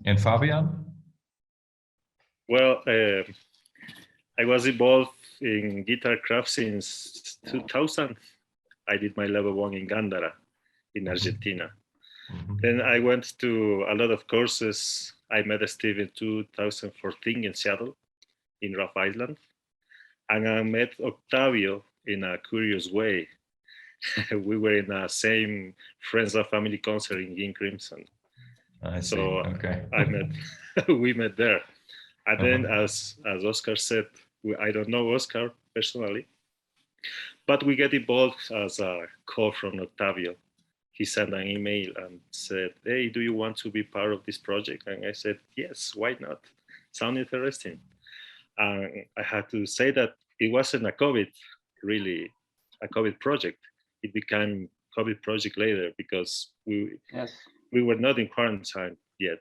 And Fabián? Well, I was involved in guitar craft since 2000. I did my level 1 in Gándara in Argentina. Then I went to a lot of courses. I met Steve in 2014 in Seattle, in Rough Island. And I met Octavio in a curious way. We were in the same Friends of Family concert in King Crimson. I see. So Okay. we met there. And then as Oscar said, I don't know Oscar personally, but we get involved as a call from Octavio. He sent an email and said, hey, do you want to be part of this project? And I said, yes, why not? Sound interesting. And I had to say that it wasn't a COVID project. It became COVID project later because we were not in quarantine yet.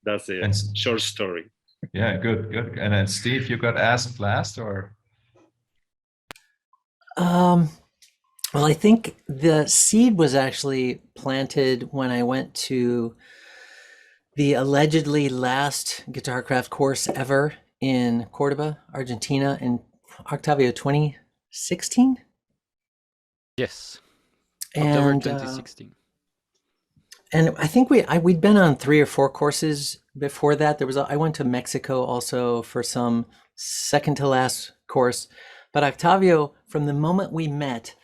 That's the short story. Yeah, good. And then Steve, you got asked last, or? Well, I think the seed was actually planted when I went to the allegedly last GuitarCraft course ever in Cordoba, Argentina, in Octavio 2016. Yes, and October 2016. And I think we'd been on 3 or 4 courses before that. I went to Mexico also for some second to last course, but Octavio, from the moment we met,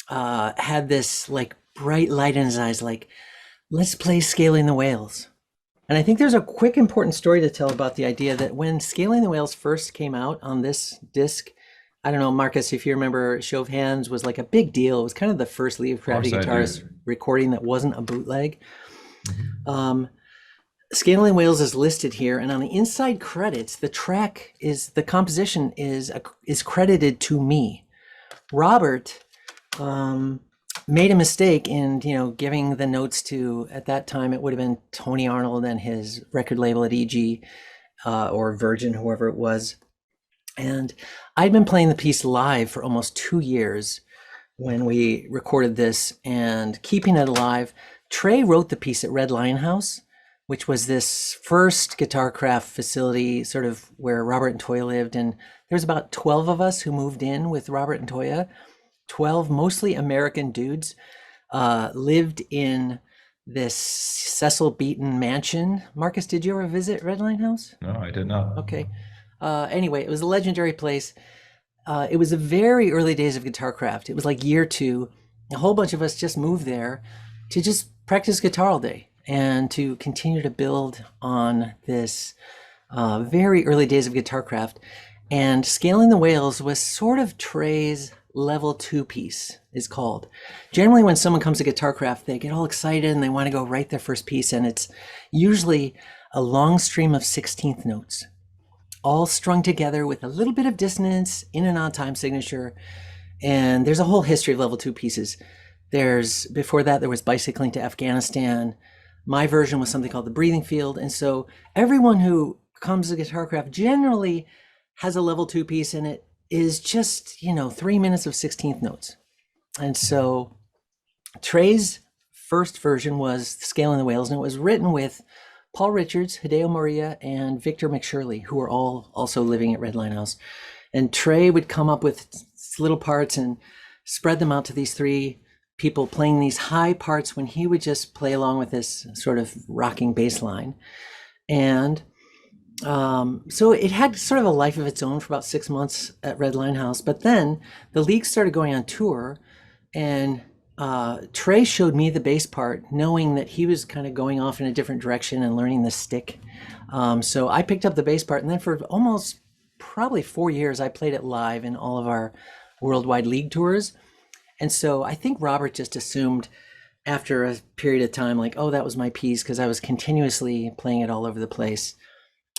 had this like bright light in his eyes, like, let's play Scaling the Whales. And I think there's a quick important story to tell about the idea that when Scaling the Whales first came out on this disc, I don't know, Marcus, if you remember, Show of Hands was like a big deal. It was kind of the first League of Crafty Guitarists recording that wasn't a bootleg. Scaling Whales is listed here, and on the inside credits, the composition is credited to me. Robert made a mistake in, giving the notes to, at that time, it would have been Tony Arnold and his record label at EG, or Virgin, whoever it was. And I'd been playing the piece live for almost 2 years when we recorded this and keeping it alive. Trey wrote the piece at Red Lion House, which was this first GuitarCraft facility, sort of where Robert and Toya lived. And there's about 12 of us who moved in with Robert and Toya. 12 mostly American dudes lived in this Cecil Beaton mansion. Marcus, did you ever visit Red Lion House? No, I did not. Okay. Anyway, it was a legendary place. It was the very early days of GuitarCraft. It was like year 2. A whole bunch of us just moved there to just practice guitar all day and to continue to build on this very early days of GuitarCraft. And Scaling the Whales was sort of Trey's level 2 piece, is called. Generally, when someone comes to GuitarCraft, they get all excited and they want to go write their first piece, and it's usually a long stream of 16th notes, all strung together with a little bit of dissonance in and on time signature. And there's a whole history of level 2 pieces. Before that, there was Bicycling to Afghanistan. My version was something called The Breathing Field. And so everyone who comes to GuitarCraft generally has a level 2 piece, and it is just, 3 minutes of 16th notes. And so Trey's first version was Scaling the Whales, and it was written with Paul Richards, Hideo Maria, and Victor McShirley, who were all also living at Red Lion House. And Trey would come up with little parts and spread them out to these 3 people playing these high parts when he would just play along with this sort of rocking bass line. And so it had sort of a life of its own for about 6 months at Red Lion House. But then the league started going on tour, and Trey showed me the bass part, knowing that he was kind of going off in a different direction and learning the stick. So I picked up the bass part, and then for almost probably 4 years, I played it live in all of our worldwide league tours. And so I think Robert just assumed after a period of time, like, oh, that was my piece, because I was continuously playing it all over the place.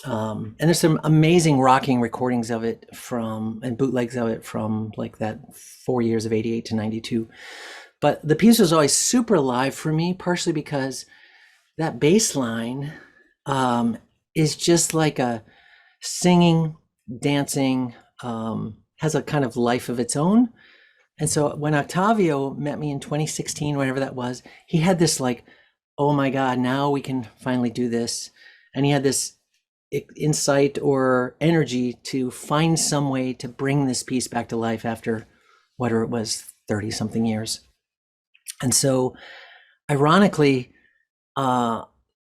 And there's some amazing rocking recordings of it and bootlegs of it from like that 4 years of 88 to 92. But the piece was always super alive for me, partially because that bass line is just like a singing, dancing, has a kind of life of its own. And so when Octavio met me in 2016, whatever that was, he had this like oh my God, now we can finally do this. And he had this insight or energy to find some way to bring this piece back to life after whatever it was, 30 something years. And so ironically,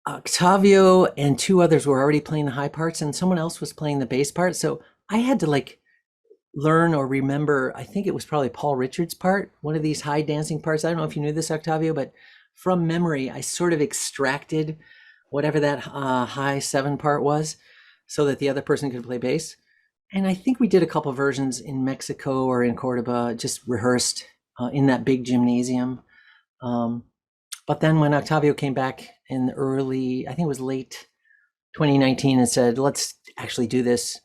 Octavio and two others were already playing the high parts and someone else was playing the bass part. So I had to like learn or remember, I think it was probably Paul Richards' part, one of these high dancing parts. I don't know if you knew this, Octavio, but from memory, I sort of extracted whatever that high 7 part was so that the other person could play bass. And I think we did a couple versions in Mexico or in Cordoba, just rehearsed in that big gymnasium. But then when Octavio came back in the early, I think it was late 2019 and said, let's actually do this,